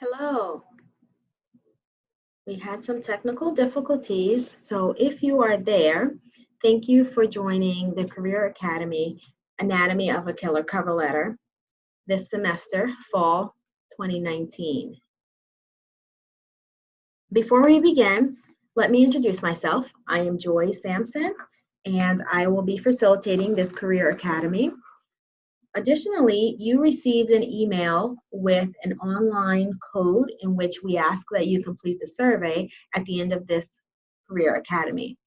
Hello. We had some technical difficulties, so if you are there, thank you for joining the Career Academy Anatomy of a Killer cover letter this semester, fall 2019. Before we begin, let me introduce myself. I am Joy Sampson, and I will be facilitating this Career Academy. Additionally, you received an email with an online code in which we ask that you complete the survey at the end of this Career Academy.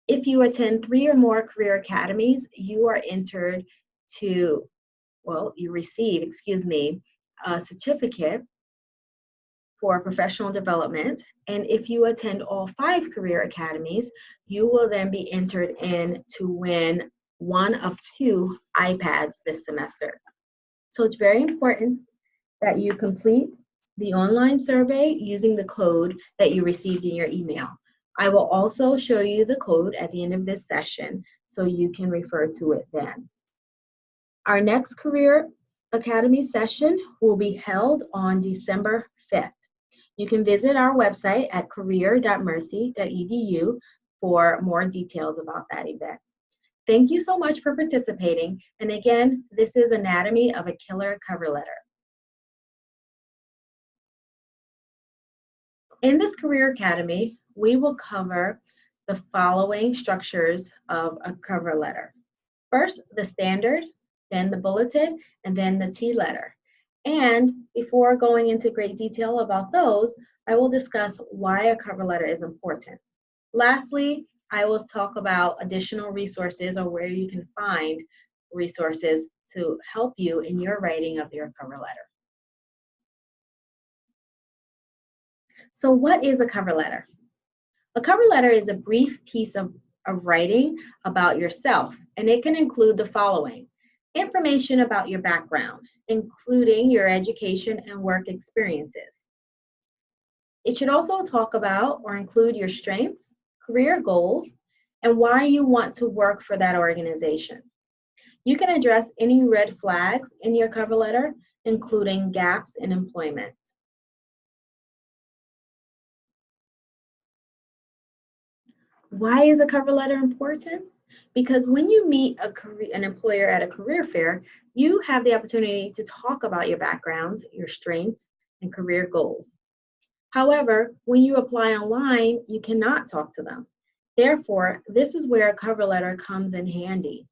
If you attend 3 or more Career Academies, you are entered to, you receive, a certificate for professional development. And if you attend all 5 Career Academies, you will then be entered in to win one of 2 iPads this semester. So it's very important that you complete the online survey using the code that you received in your email. I will also show you the code at the end of this session so you can refer to it then. Our next Career Academy session will be held on December 5th. You can visit our website at career.mercy.edu for more details about that event. Thank you so much for participating. And again, this is Anatomy of a Killer cover letter. In this Career Academy, we will cover the following structures of a cover letter. First, the standard, then the bulleted, and then the T letter. And before going into great detail about those, I will discuss why a cover letter is important. Lastly, I will talk about additional resources or where you can find resources to help you in your writing of your cover letter. So what is a cover letter? A cover letter is a brief piece of writing about yourself, and it can include the following: information about your background, including your education and work experiences. It should also talk about or include your strengths, career goals, and why you want to work for that organization. You can address any red flags in your cover letter, including gaps in employment. Why is a cover letter important? Because when you meet an employer at a career fair, you have the opportunity to talk about your backgrounds, your strengths, and career goals. However, when you apply online, you cannot talk to them. Therefore, this is where a cover letter comes in handy.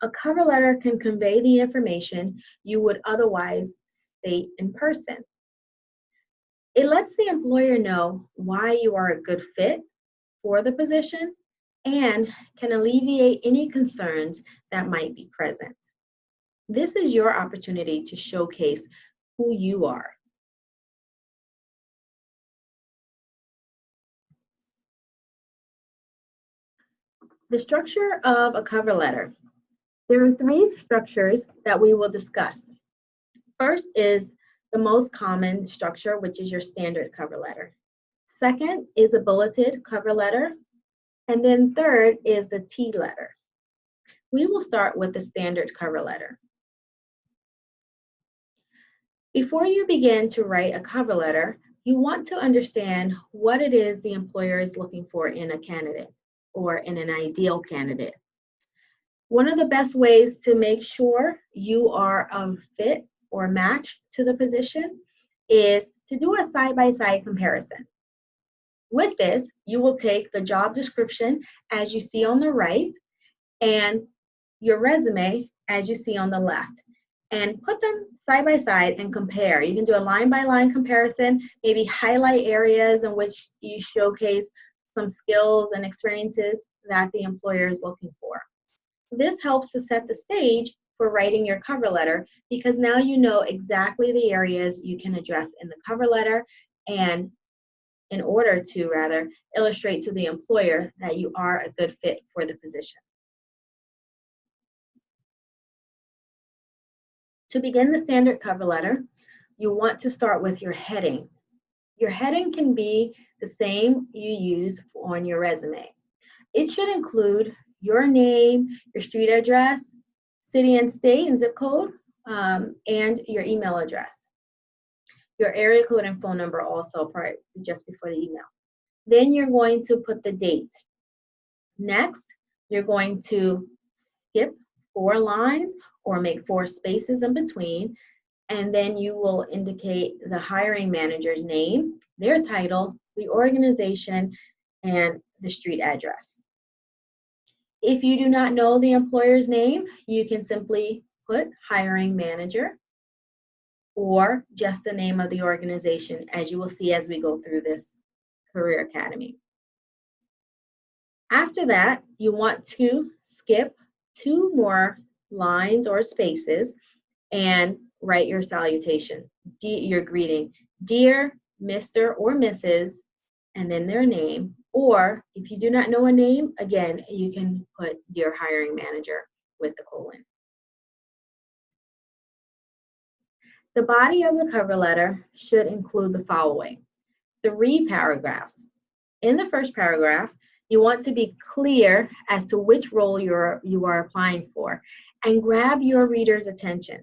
A cover letter can convey the information you would otherwise state in person. It lets the employer know why you are a good fit for the position and can alleviate any concerns that might be present. This is your opportunity to showcase who you are. The structure of a cover letter. There are 3 structures that we will discuss. First is the most common structure, which is your standard cover letter. Second is a bulleted cover letter. And then third is the T letter. We will start with the standard cover letter. Before you begin to write a cover letter, you want to understand what it is the employer is looking for in a candidate or in an ideal candidate. One of the best ways to make sure you are a fit or match to the position is to do a side-by-side comparison. With this, you will take the job description as you see on the right and your resume as you see on the left, and put them side by side and compare. You can do a line-by-line comparison, maybe highlight areas in which you showcase some skills and experiences that the employer is looking for. This helps to set the stage for writing your cover letter because now you know exactly the areas you can address in the cover letter and in order to illustrate to the employer that you are a good fit for the position. To begin the standard cover letter, you want to start with your heading. Your heading can be the same you use on your resume. It should include your name, your street address, city and state and zip code, and your email address. your area code and phone number also just before the email. Then you're going to put the date. Next, you're going to skip 4 lines or make 4 spaces in between, and then you will indicate the hiring manager's name, their title, the organization, and the street address. If you do not know the employer's name, you can simply put hiring manager or just the name of the organization, as you will see as we go through this Career Academy. After that, you want to skip 2 more lines or spaces and write your salutation, your greeting. Dear Mr. or Mrs., and then their name. Or if you do not know a name, again, you can put Dear Hiring Manager with the colon. The body of the cover letter should include the following: 3 paragraphs. In the first paragraph, you want to be clear as to which role you are applying for and grab your reader's attention.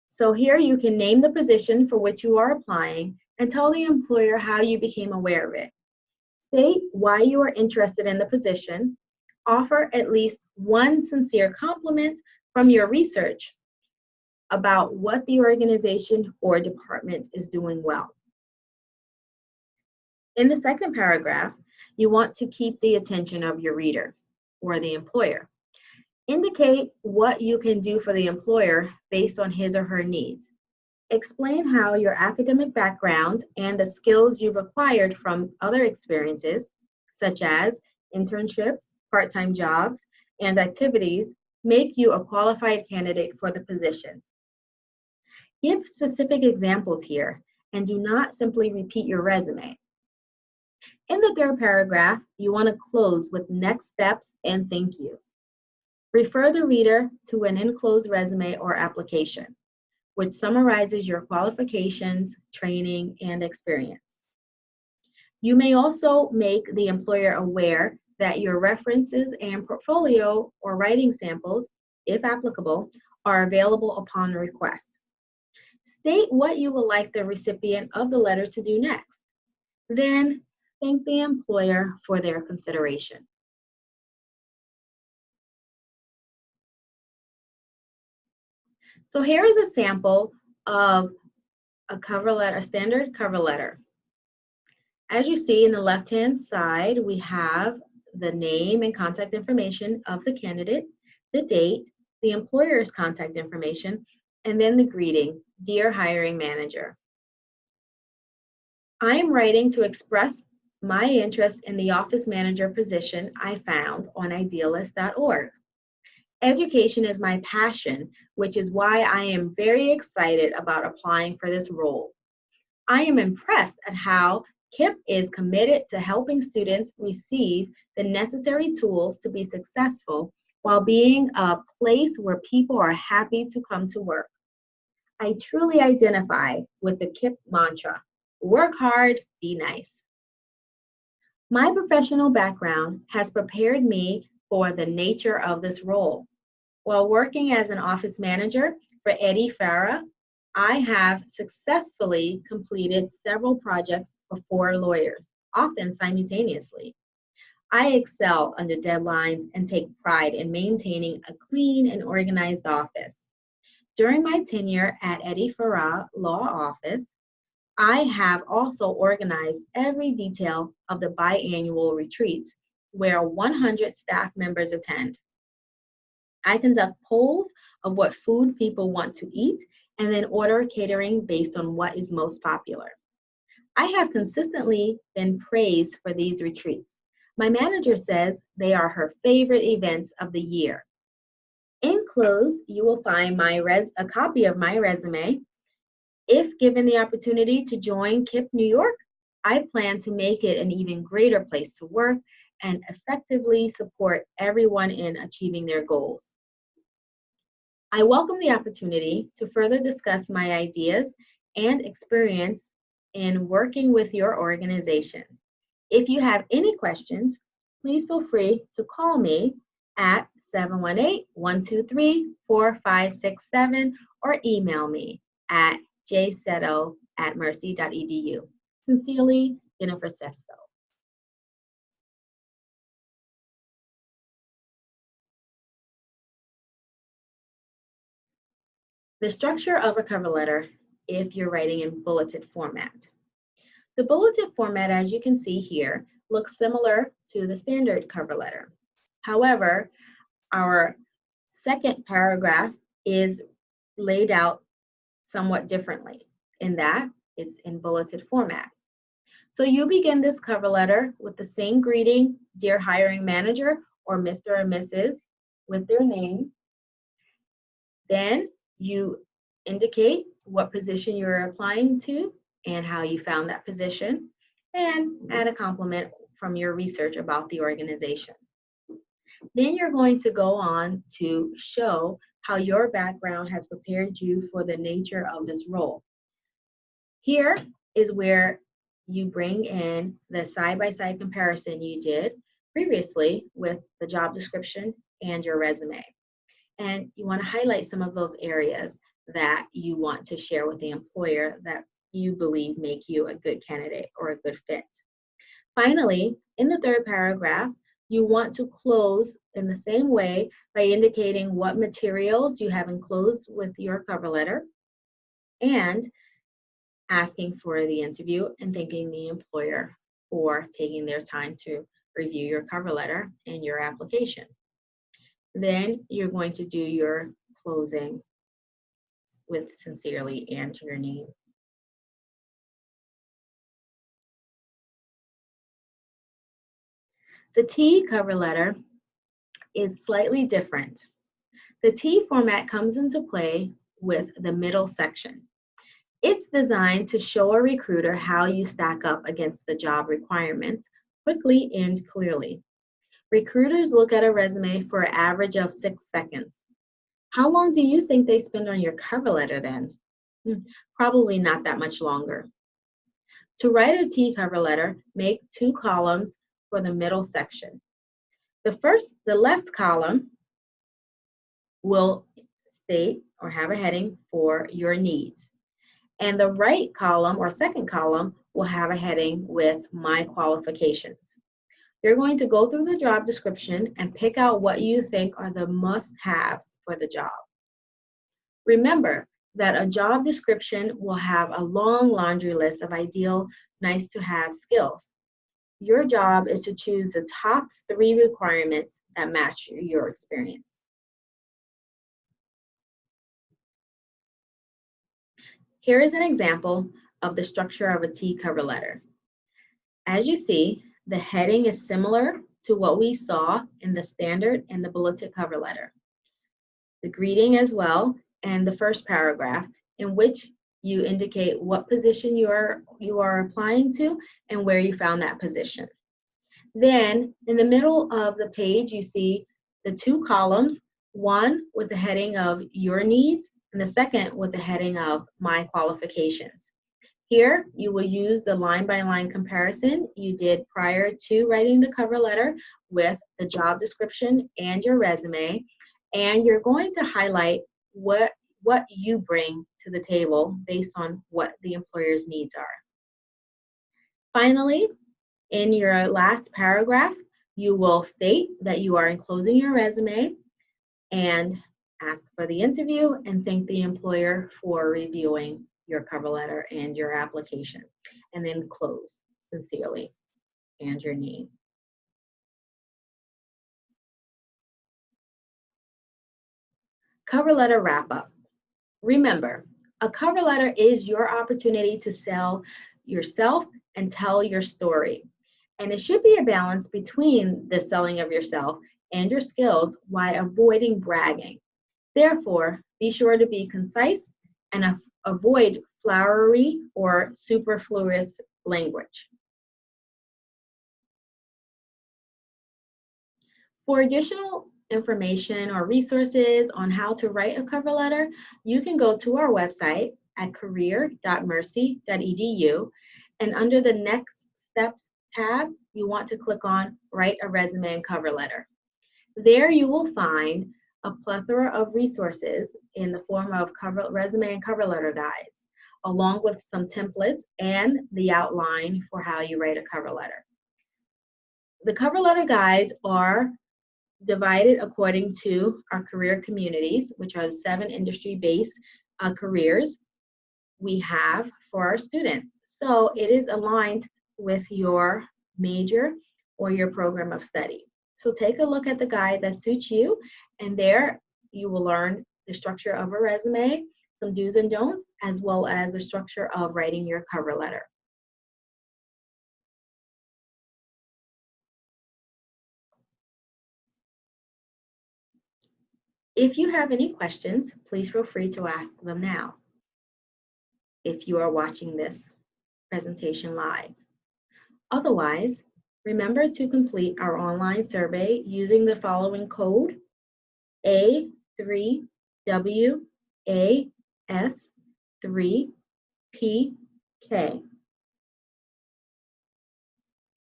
So here you can name the position for which you are applying and tell the employer how you became aware of it. State why you are interested in the position. Offer at least one sincere compliment from your research about what the organization or department is doing well. In the second paragraph, you want to keep the attention of your reader or the employer. Indicate what you can do for the employer based on his or her needs. Explain how your academic background and the skills you've acquired from other experiences, such as internships, part-time jobs, and activities, make you a qualified candidate for the position. Give specific examples here and do not simply repeat your resume. In the third paragraph, you want to close with next steps and thank yous. Refer the reader to an enclosed resume or application, which summarizes your qualifications, training, and experience. You may also make the employer aware that your references and portfolio or writing samples, if applicable, are available upon request. State what you would like the recipient of the letter to do next. Then thank the employer for their consideration. So here is a sample of a cover letter, a standard cover letter. As you see in the left-hand side, we have the name and contact information of the candidate, the date, the employer's contact information, and then the greeting, Dear Hiring Manager. I am writing to express my interest in the office manager position I found on idealist.org. Education is my passion, which is why I am very excited about applying for this role. I am impressed at how KIPP is committed to helping students receive the necessary tools to be successful while being a place where people are happy to come to work. I truly identify with the KIPP mantra, work hard, be nice. My professional background has prepared me for the nature of this role. While working as an office manager for Eddie Farah, I have successfully completed several projects for 4 lawyers, often simultaneously. I excel under deadlines and take pride in maintaining a clean and organized office. During my tenure at Eddie Farah Law Office, I have also organized every detail of the biannual retreats where 100 staff members attend. I conduct polls of what food people want to eat and then order catering based on what is most popular. I have consistently been praised for these retreats. My manager says they are her favorite events of the year. Enclosed, you will find a copy of my resume. If given the opportunity to join KIPP New York, I plan to make it an even greater place to work and effectively support everyone in achieving their goals. I welcome the opportunity to further discuss my ideas and experience in working with your organization. If you have any questions, please feel free to call me at 718-123-4567 or email me at jsetto@ career.mercy.edu. Sincerely, Jennifer Sesto. The structure of a cover letter if you're writing in bulleted format. The bulleted format, as you can see here, looks similar to the standard cover letter. However, our second paragraph is laid out somewhat differently in that it's in bulleted format. So you begin this cover letter with the same greeting, dear hiring manager, or Mr. or Mrs. with their name. Then you indicate what position you're applying to and how you found that position, and add a compliment from your research about the organization. Then you're going to go on to show how your background has prepared you for the nature of this role. Here is where you bring in the side-by-side comparison you did previously with the job description and your resume. And you want to highlight some of those areas that you want to share with the employer that you believe make you a good candidate or a good fit. Finally, in the third paragraph, you want to close in the same way by indicating what materials you have enclosed with your cover letter and asking for the interview and thanking the employer for taking their time to review your cover letter and your application. Then you're going to do your closing with sincerely and your name. The T cover letter is slightly different. The T format comes into play with the middle section. It's designed to show a recruiter how you stack up against the job requirements quickly and clearly. Recruiters look at a resume for an average of 6 seconds. How long do you think they spend on your cover letter then? Probably not that much longer. To write a T cover letter, make 2 columns for the middle section. The left column will state or have a heading for your needs. And the right column or second column will have a heading with my qualifications. You're going to go through the job description and pick out what you think are the must-haves for the job. Remember that a job description will have a long laundry list of ideal, nice-to-have skills. Your job is to choose the top 3 requirements that match your experience. Here is an example of the structure of a T cover letter. As you see, the heading is similar to what we saw in the standard and the bulleted cover letter. The greeting as well, and the first paragraph in which you indicate what position you are applying to and where you found that position. Then in the middle of the page, you see the 2 columns, one with the heading of your needs and the second with the heading of my qualifications. Here, you will use the line-by-line comparison you did prior to writing the cover letter with the job description and your resume, and you're going to highlight what you bring to the table based on what the employer's needs are. Finally, in your last paragraph, you will state that you are enclosing your resume and ask for the interview and thank the employer for reviewing your cover letter and your application, and then close sincerely and your name. Cover letter wrap up. Remember, a cover letter is your opportunity to sell yourself and tell your story. And it should be a balance between the selling of yourself and your skills while avoiding bragging. Therefore, be sure to be concise and avoid flowery or superfluous language. For additional information or resources on how to write a cover letter, you can go to our website at career.mercy.edu, and under the Next Steps tab, you want to click on Write a Resume and Cover Letter. There you will find a plethora of resources in the form of resume and cover letter guides, along with some templates and the outline for how you write a cover letter. The cover letter guides are divided according to our career communities, which are the 7 industry-based careers we have for our students. So it is aligned with your major or your program of study. So take a look at the guide that suits you, and there you will learn the structure of a resume, some do's and don'ts, as well as the structure of writing your cover letter. If you have any questions, please feel free to ask them now if you are watching this presentation live. Otherwise, remember to complete our online survey using the following code A3WAS3PK.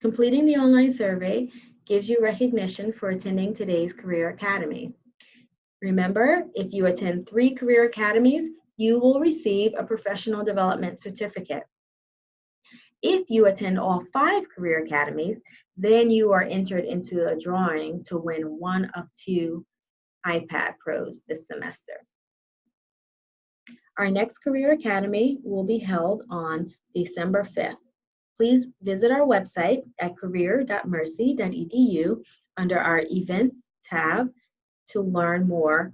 Completing the online survey gives you recognition for attending today's Career Academy. Remember, if you attend 3 Career Academies, you will receive a professional development certificate. If you attend all 5 Career Academies, then you are entered into a drawing to win one of 2 iPad Pros this semester. Our next Career Academy will be held on December 5th. Please visit our website at career.mercy.edu under our Events tab to learn more.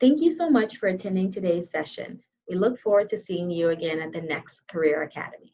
Thank you so much for attending today's session. We look forward to seeing you again at the next Career Academy.